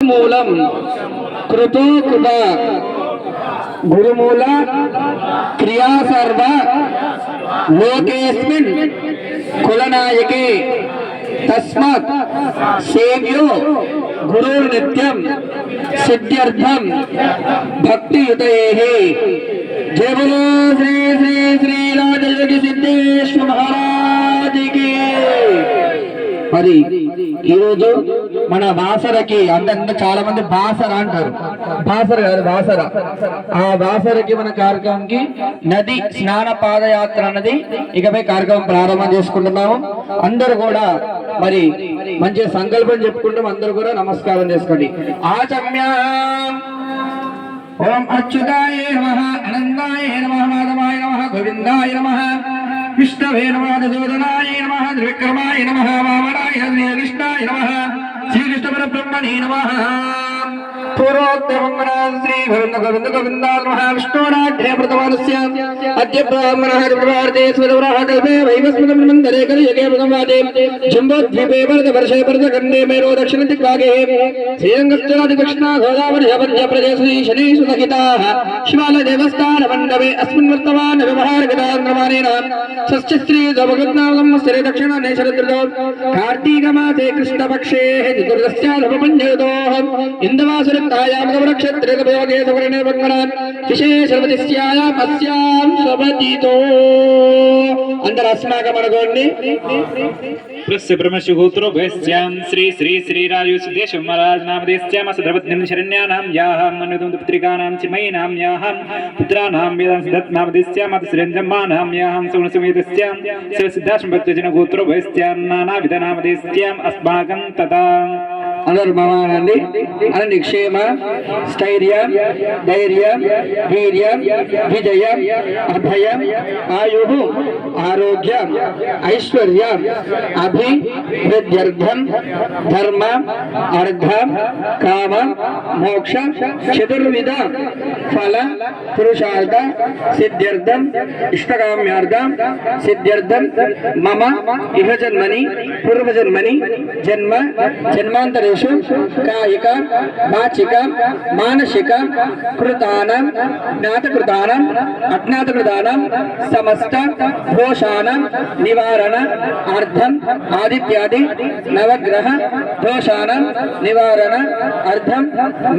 మోక్షమూలం కృతో కృత గురుమూల క్రియా సర్వ లోకేస్మిన్ కులనాయకే తస్మాత్ సేవ్యో గురుర్నిత్యం సిద్ధ్యర్థం భక్తియుతయే. జయ బలో శ్రీ శ్రీ శ్రీ రాజయోగి సిద్ధేశ్వర మహారాజుకి. మరి ఈరోజు మన బాసరకి అందరూ చాలా మంది బాసర అంటారు, బాసర కాదు బాసర. ఆ బాసరకి మన కార్యక్రమంకి నది స్నాన పాదయాత్ర అన్నది ఇకపై కార్యక్రమం ప్రారంభం చేసుకుంటున్నాము. అందరూ కూడా మరి మంచి సంకల్పం చెప్పుకుంటాం. అందరూ కూడా నమస్కారం చేసుకోండి. ఆచమ్య ఓం అచ్యుతాయ నమః, అనంతాయ నమః, మాధవాయ నమః, గోవిందాయ నమః, విష్ణవే నమః, మధుసూదనాయ నమః, త్రివిక్రమాయ నమః, వామనాయ శ్రీకృష్ణాయ నమః, శ్రీకృష్ణ పరబ్రహ్మణే నమః. పూర్వోత్తర శ్రీ గోవింద గోవింద గోవిందా నమః. విష్ణోరాధ్యే ప్రథమానస్య అద్య బ్రాహ్మణః ప్రవార్తే స్వదవరః కల్పే వైవస్మతం మందరే కలియుగే ప్రథమవాదే జంబోద్వీపే భరత వర్షే భరత ఖండే మేరో దక్షిణ దిగ్భాగే శ్రీరంగశ్చరాది దక్షిణ గోదావరి మధ్య ప్రదేశే శనేషు సహితాః శివాల దేవస్థాన మండపే అస్మిన్ వర్తమాన వ్యవహార విధానమానేన షష్ఠశ్రీ జగన్నాథం శ్రీ దక్షిణ నేశరద్రదో కార్తీక మాసే కృష్ణ పక్షే చతుర్దశ్యాధపంజయతో ఇందవాసుర క్షేత్రయోగే సువర్ణే భంగనాన్ విశేషవతిస్యాయాం అస్యాం శబదితో. అందరూ అస్మాకం అనుకోండి. ప్రస్య బ్రహ్మశి గోత్రో భయస్యాం శ్రీ శ్రీ శ్రీ రాజయోగసిద్ధేశ్వర మహారాజ్ నామధేస్యాం అసద్రపత్నిం శరణ్యానాం యాహం మన్యుతం పుత్రికానాం చిమయీనాం యాహం పుత్రానాం వేదాం సిద్ధత్ నామధేస్యాం అతిశ్రేంజమ్మానాం యాహం సౌనసమేతస్యాం శివసిద్ధాశ్రమ భక్తజన గోత్రో భయస్యాం నానావిధ నామధేస్యాం అస్మాకం తథా. అందరూ మహానండి అనండి. క్షేమ స్థైర్య ధైర్య వీర్య విజయ అభయ ఆయు ఆరోగ్య ఐశ్వర్య అభివృద్ధ్యర్థం ధర్మ అర్థ కామ మోక్ష చతుర్విధ ఫల పురుషార్థ సిద్ధ్యర్థం ఇష్టకామ్యార్థం సిద్ధ్యర్థం మమ ఇహ జన్మని పూర్వజన్మని జన్మ జన్మాంతరేషు కాయిక వాచిక మానసిక కృతానాం జ్ఞాతకృతానాం అజ్ఞాతకృతానాం సమస్త దోషానాం నివారణ అర్థం ఆదిత్యాది నవగ్రహ దోషానాం నివారణ అర్థం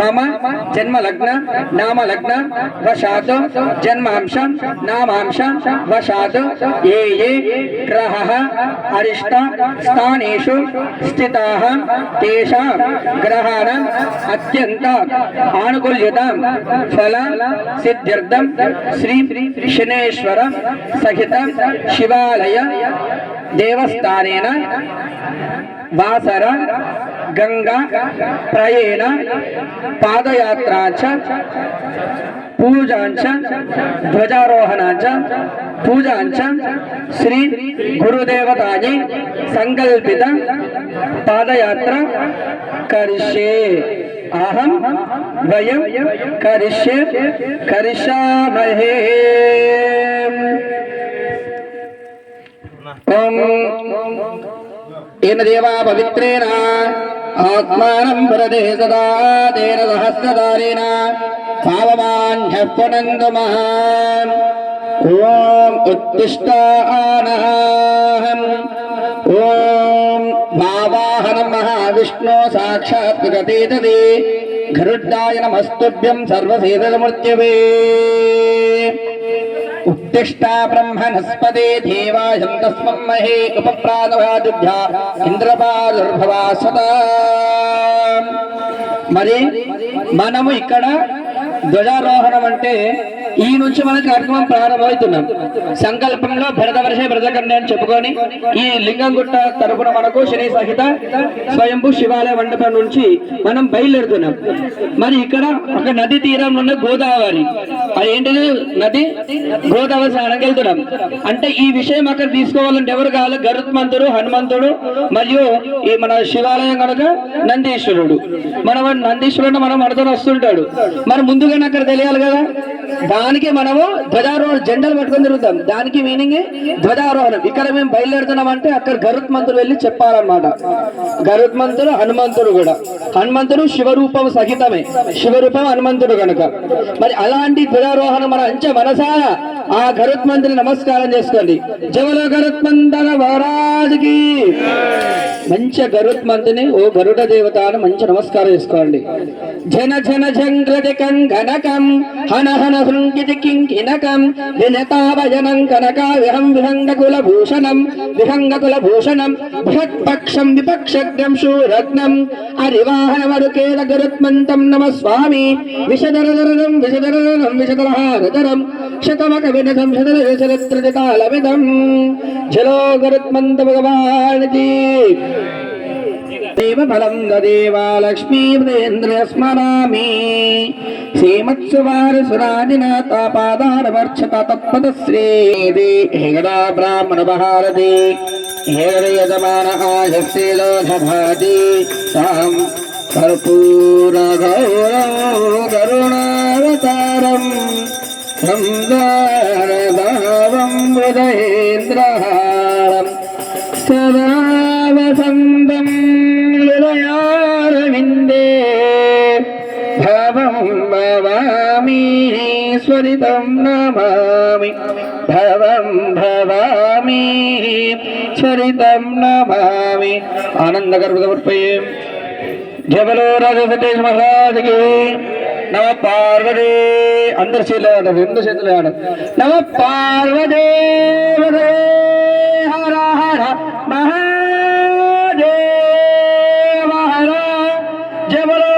మమ జన్మలగ్న నామలగ్న వశాత్ జన్మాంశ నామాంశ వశాత్ ఏ ఏ గ్రహః అరిష్ట స్థానేషు స్థితాః తేషాం గ్రహాణం అత్యంత ఆనుకూల్యతాం ఫల సిద్ధ్యర్థం శ్రీ శనేశ్వర సహిత శివాలయ దేవస్థానేన వాసర గంగా ప్రయేణ పాదయాత్రాచ పూజాంచ ధ్వజారోహణాంచ పూజాంచ శ్రీ గురుదేవతాయై సంకల్పిత పాదయాత్ర కరిష్యే. అహం వయం కరిష్యే కరిష్యామహే. ఓం ఏన దేవా పవిత్రేణ ఆత్మానం వరదే సదా తేన సహస్రధారేణ పావమాన్యః పునందు మహాన్. ఓం ఉత్తిష్టానః. ఓం వావాహనం మహావిష్ణు సాక్షాత్ గతేతదే గరుడాయ నమస్తుభ్యం సర్వసేదమూర్తయే. ఉత్తిష్టా బ్రహ్మణస్పదే దేవాయం తస్మం మహే ఉపప్రాణవాదిభ్యా ఇంద్రపాదుర్భవా సదా. మరి మనము ఇక్కడ ధ్వజారోహణం అంటే ఈ నుంచి మన కార్యక్రమం ప్రారంభమవుతున్నాం. సంకల్పంలో భరతవర్షే భరతకన్య అని చెప్పుకొని ఈ లింగంగుట్ట తరపున మనకు శని సహిత స్వయంభూ శివాలయ మండపం నుంచి మనం బయలుదేరుతున్నాం. మరి ఇక్కడ ఒక నది తీరం ఉన్న గోదావరి, అదేంటిది నది గోదావరి స్నానంకి వెళ్తున్నాం. అంటే ఈ విషయం అక్కడ తీసుకోవాలంటే ఎవరు కావాలి? గరుత్మంతుడు, హనుమంతుడు మరియు ఈ మన శివాలయం కనుక నందీశ్వరుడు. మన నందీశ్వరుడు మనతో వస్తుంటాడు. మరి ముందుగానే అక్కడ తెలియాలి కదా. దానికి మనము ధ్వజారోహణ జెండాలు పట్టుకొని తిరుగుతాం. దానికి మీనింగ్ ధ్వజారోహణం. ఇక్కడ మేము బయలుదేరుతున్నాం అంటే అక్కడ గరుత్మంతుడు వెళ్ళి చెప్పాలన్నమాట. గరుత్మంతుడు హనుమంతుడు కూడా, హనుమంతుడు శివరూపం సహితమే, శివరూపం హనుమంతుడు కనుక మరి అలాంటి ధ్వజారోహణం మన అంచె మనసార ఆ గరుత్మంతుని నమస్కారం చేసుకోండి. జవలో గరుత్మంతర మహారాజుకి మంచి గరుత్మంతుని ఓ గరుడ దేవత అని మంచి నమస్కారం చేసుకోండి. జన జన జంగ్రతి కంకనకం హన హన హృంగితి కింకినకం వినతాభజనం కనక విహంగకుల భూషణం బృహత్పక్షం విపక్షగ్రం శూరత్నం హరివాహన మరుకేల గరుత్మంతం నమ స్వామి విషధరధరం విషధరహారధరం శతమక వినసం శతలవిదం జలో గరుత్మంత భగవానికి దేవఫలం దేవా లక్ష్మీంద్ర స్మరామి శ్రీమత్సువారసురాజినాథపాదారవర్షత తత్పదశ్రీ హేగడా బ్రాహ్మణ భారతి హేరయజమాన ఆయస్సేలోధభాతి తాం కర్పూర గరుణావతారం సందారదావం హృదయేంద్రహారం సదా వసంతం హృదయారవిందే భవం భవామి స్వరితం నమామి భవం భవామి స్వరితం నమామి ఆనందగర్భమర్పయే జబలో రాజసతేష్ మహారాజుకి నమ పార్వదే అందరు చేతులు రెండు చేతులు నమ పార్వదే హర హర మహాదేవ హర జబలో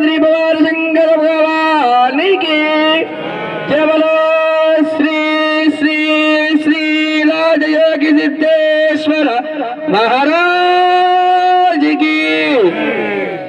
శ్రీ భవాని శంకర భగవానికి జబలో శ్రీ శ్రీ శ్రీ రాజయోగి సిద్ధేశ్వర మహారాజ్